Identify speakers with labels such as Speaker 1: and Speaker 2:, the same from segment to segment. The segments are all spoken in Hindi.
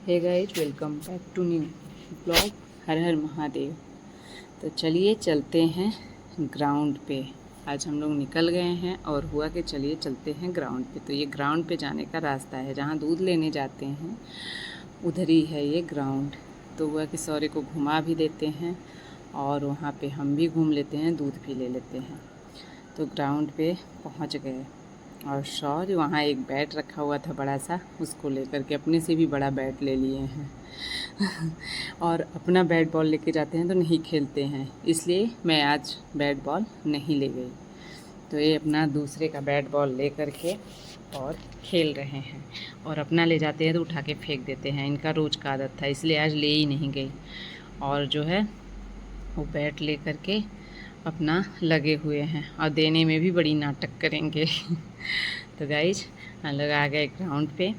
Speaker 1: Hey guys, welcome back to new blog. हर हर महादेव। तो चलिए चलते हैं ग्राउंड पे। आज हम लोग निकल गए हैं और हुआ कि चलिए चलते हैं ग्राउंड पे। तो ये ग्राउंड पे जाने का रास्ता है, जहाँ दूध लेने जाते हैं उधर ही है ये ग्राउंड। तो हुआ कि सौरे को घुमा भी देते हैं और वहाँ पे हम भी घूम लेते हैं, दूध भी ले लेते हैं। तो ग्राउंड पे पहुँच गए और शौर्य वहाँ एक बैट रखा हुआ था बड़ा सा, उसको लेकर के अपने से भी बड़ा बैट ले लिए हैं और अपना बैट बॉल लेके जाते हैं तो नहीं खेलते हैं, इसलिए मैं आज बैट बॉल नहीं ले गई। तो ये अपना दूसरे का बैट बॉल ले करके और खेल रहे हैं, और अपना ले जाते हैं तो उठा के फेंक देते हैं। इनका रोज़ का आदत था, इसलिए आज ले ही नहीं गई। और जो है वो बैट ले करके अपना लगे हुए हैं और देने में भी बड़ी नाटक करेंगे तो गाइज हम लोग आ गए ग्राउंड पे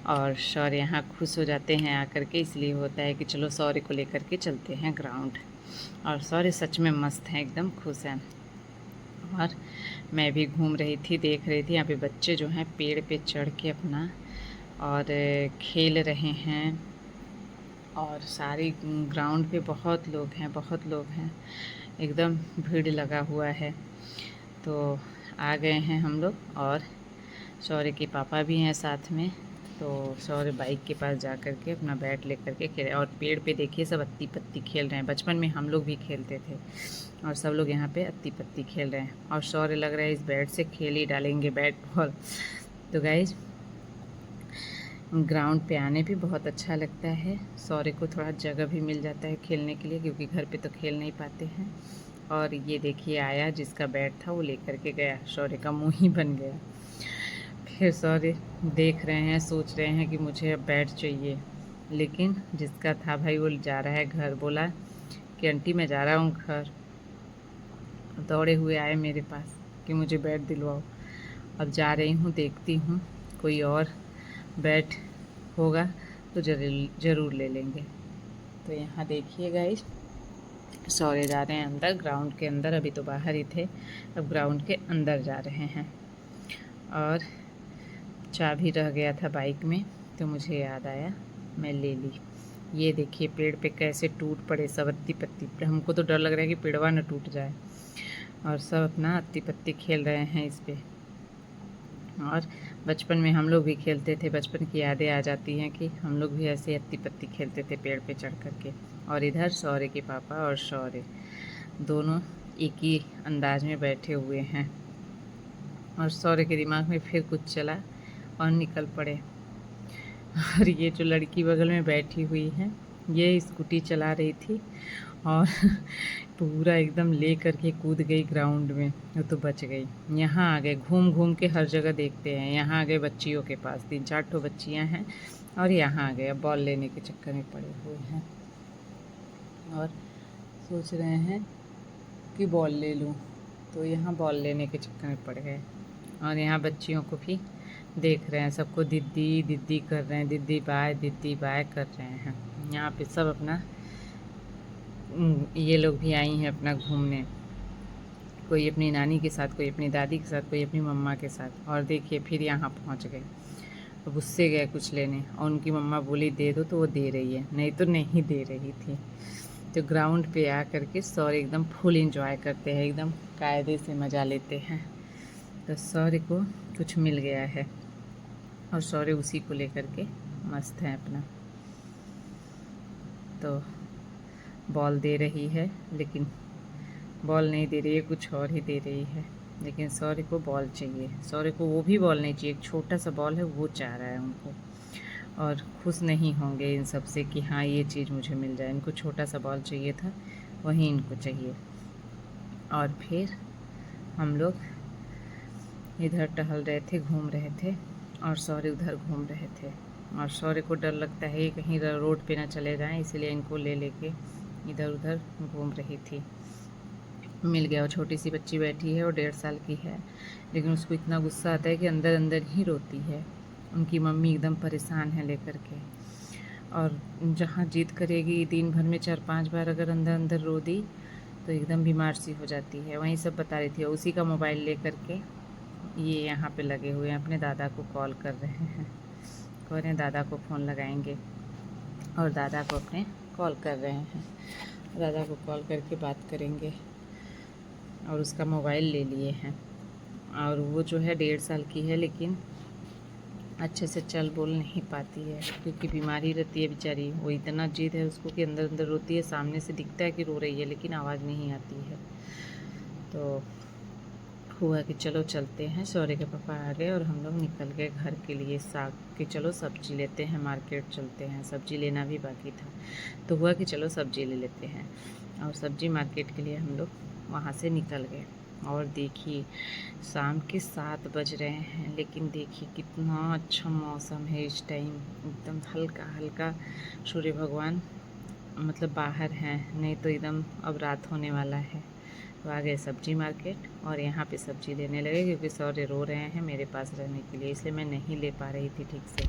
Speaker 1: और शौर्य यहाँ खुश हो जाते हैं आकर के, इसलिए होता है कि चलो शौर्य को लेकर के चलते हैं ग्राउंड। और शौर्य सच में मस्त हैं, एकदम खुश हैं। और मैं भी घूम रही थी, देख रही थी यहाँ पे बच्चे जो हैं पेड़ पे चढ़ के अपना और खेल रहे हैं। और सारी ग्राउंड पे बहुत लोग हैं, एकदम भीड़ लगा हुआ है। तो आ गए हैं हम लोग और शौर्य के पापा भी हैं साथ में। तो शौर्य बाइक के पास जा कर के अपना बैट ले कर के खेले, और पेड़ पे देखिए सब अत्ती पत्ती खेल रहे हैं। बचपन में हम लोग भी खेलते थे और सब लोग यहाँ पे अत्ती पत्ती खेल रहे हैं। और शौर्य लग रहा है इस बैट से खेल ही डालेंगे बैट बॉल। तो गाइज ग्राउंड पे आने भी बहुत अच्छा लगता है। शौर्य को थोड़ा जगह भी मिल जाता है खेलने के लिए, क्योंकि घर पे तो खेल नहीं पाते हैं। और ये देखिए आया जिसका बैट था वो लेकर के गया, शौर्य का मुंह ही बन गया। फिर शौर्य देख रहे हैं, सोच रहे हैं कि मुझे अब बैट चाहिए, लेकिन जिसका था भाई वो जा रहा है घर। बोला कि आंटी मैं जा रहा हूँ घर। दौड़े हुए आए मेरे पास कि मुझे बैट दिलवाओ। अब जा रही हूँ, देखती हूँ कोई और बैट होगा तो ज़रूर ले लेंगे। तो यहाँ देखिए गाइस, शौर्य जा रहे हैं अंदर, ग्राउंड के अंदर। अभी तो बाहर ही थे, अब ग्राउंड के अंदर जा रहे हैं। और चाबी रह गया था बाइक में, तो मुझे याद आया, मैं ले ली। ये देखिए पेड़ पे कैसे टूट पड़े सब अत्ती पत्ती। हमको तो डर लग रहा है कि पेड़वा न टूट जाए। और सब अपना अत्ती पत्ती खेल रहे हैं इस पे। और बचपन में हम लोग भी खेलते थे, बचपन की यादें आ जाती हैं कि हम लोग भी ऐसे अत्ती पत्ती खेलते थे पेड़ पे चढ़ कर के। और इधर शौर्य के पापा और शौर्य दोनों एक ही अंदाज में बैठे हुए हैं। और शौर्य के दिमाग में फिर कुछ चला और निकल पड़े। और ये जो लड़की बगल में बैठी हुई है, ये स्कूटी चला रही थी और पूरा एकदम ले करके कूद गई ग्राउंड में। वो तो बच गई। यहाँ आ गए, घूम घूम के हर जगह देखते हैं। यहाँ आ गए बच्चियों के पास, 3-4 ठो बच्चियाँ हैं और यहाँ आ गए, अब बॉल लेने के चक्कर में पड़े हुए हैं और सोच रहे हैं कि बॉल ले लूँ। तो यहाँ बॉल लेने के चक्कर में पड़ गए। और यहाँ बच्चियों को भी देख रहे हैं, सबको दीदी दीदी कर रहे हैं, दीदी बाय कर रहे हैं। यहाँ पे सब अपना ये लोग भी आई हैं अपना घूमने, कोई अपनी नानी के साथ, कोई अपनी दादी के साथ, कोई अपनी मम्मा के साथ। और देखिए फिर यहाँ पहुँच गए। अब उससे गए कुछ लेने और उनकी मम्मा बोली दे दो, तो वो दे रही है, नहीं तो नहीं दे रही थी। तो ग्राउंड पे आ करके शौर्य एकदम फुल एंजॉय करते हैं, एकदम कायदे से मज़ा लेते हैं। तो शौर्य को कुछ मिल गया है और शौर्य उसी को लेकर के मस्त है अपना। तो बॉल दे रही है, लेकिन बॉल नहीं दे रही है, कुछ और ही दे रही है। लेकिन शौर्य को बॉल चाहिए, शौर्य को वो भी बॉल नहीं चाहिए, एक छोटा सा बॉल है वो चाह रहा है उनको। और खुश नहीं होंगे इन सब से कि हाँ ये चीज़ मुझे मिल जाए। इनको छोटा सा बॉल चाहिए था, वही इनको चाहिए। और फिर हम लोग इधर टहल रहे थे, घूम रहे थे, और शौर्य उधर घूम रहे थे। और शौर्य को डर लगता है कहीं रोड पे ना चले जाएं, इसलिए इनको ले लेके इधर उधर घूम रही थी। मिल गया। और छोटी सी बच्ची बैठी है और 1.5 साल की है, लेकिन उसको इतना गुस्सा आता है कि अंदर अंदर ही रोती है। उनकी मम्मी एकदम परेशान है लेकर के। और जहाँ जिद करेगी दिन भर में 4-5 बार अगर अंदर अंदर रो दी तो एकदम बीमार सी हो जाती है। वहीं सब बता रही थी। उसी का मोबाइल ले करके ये यहाँ पे लगे हुए हैं, अपने दादा को कॉल कर रहे हैं, कह रहे हैं दादा को फ़ोन लगाएंगे। और दादा को अपने कॉल कर रहे हैं। दादा को कॉल करके बात करेंगे। और उसका मोबाइल ले लिए हैं। और वो जो है 1.5 साल की है, लेकिन अच्छे से चल बोल नहीं पाती है क्योंकि बीमारी रहती है बेचारी। वो इतना जिद है उसको कि अंदर अंदर रोती है, सामने से दिखता है कि रो रही है लेकिन आवाज़ नहीं आती है। तो हुआ कि चलो चलते हैं, शौर्य के पापा आ गए और हम लोग निकल गए घर के लिए साग कि चलो सब्ज़ी लेते हैं, मार्केट चलते हैं, सब्ज़ी लेना भी बाकी था। तो हुआ कि चलो सब्ज़ी ले लेते हैं और सब्ज़ी मार्केट के लिए हम लोग वहाँ से निकल गए। और देखिए शाम के 7 बज रहे हैं, लेकिन देखिए कितना अच्छा मौसम है इस टाइम। एकदम हल्का हल्का सूर्य भगवान मतलब बाहर हैं, नहीं तो एकदम अब रात होने वाला है। तो आ गए सब्जी मार्केट और यहाँ पे सब्ज़ी लेने लगे क्योंकि सौर्य रो रहे हैं मेरे पास रहने के लिए, इसलिए मैं नहीं ले पा रही थी ठीक से।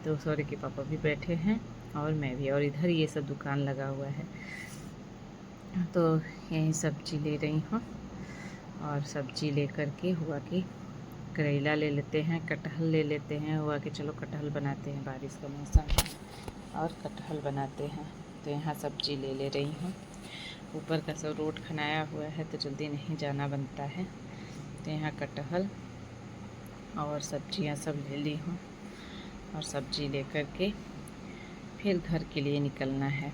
Speaker 1: तो सौर्य के पापा भी बैठे हैं और मैं भी, और इधर ये सब दुकान लगा हुआ है। तो यही सब्ज़ी ले रही हूँ। और सब्ज़ी ले कर के हुआ कि करेला ले लेते हैं, कटहल ले लेते हैं। हुआ कि चलो कटहल बनाते हैं, बारिश का मौसम है और कटहल बनाते हैं। तो यहाँ सब्ज़ी ले रही हूँ। ऊपर का सब रोड खनाया हुआ है तो जल्दी नहीं जाना बनता है। तो यहाँ कटहल और सब्जियाँ सब ले ली हूँ और सब्ज़ी लेकर के फिर घर के लिए निकलना है।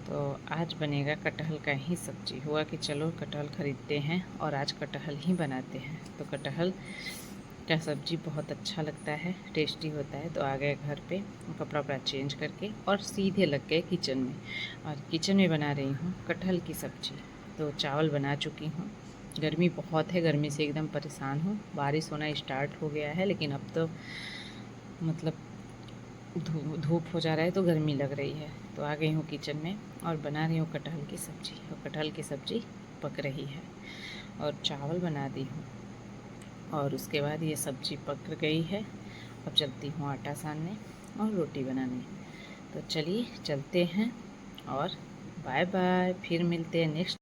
Speaker 1: तो आज बनेगा कटहल का ही सब्ज़ी। हुआ कि चलो कटहल ख़रीदते हैं और आज कटहल ही बनाते हैं। तो कटहल का सब्ज़ी बहुत अच्छा लगता है, टेस्टी होता है। तो आ गए घर पे, कपड़ा वपड़ा चेंज करके और सीधे लग गए किचन में। और किचन में बना रही हूँ कटहल की सब्ज़ी। तो चावल बना चुकी हूँ। गर्मी बहुत है, गर्मी से एकदम परेशान हूँ। बारिश होना स्टार्ट हो गया है लेकिन अब तो मतलब धूप हो जा रहा है तो गर्मी लग रही है। तो आ गई हूँ किचन में और बना रही हूँ कटहल की सब्ज़ी। और कटहल की सब्ज़ी पक रही है और चावल बना दी हूँ। और उसके बाद ये सब्ज़ी पक गई है। अब चलती हूँ आटा सानने और रोटी बनाने। तो चलिए चलते हैं और बाय बाय, फिर मिलते हैं नेक्स्ट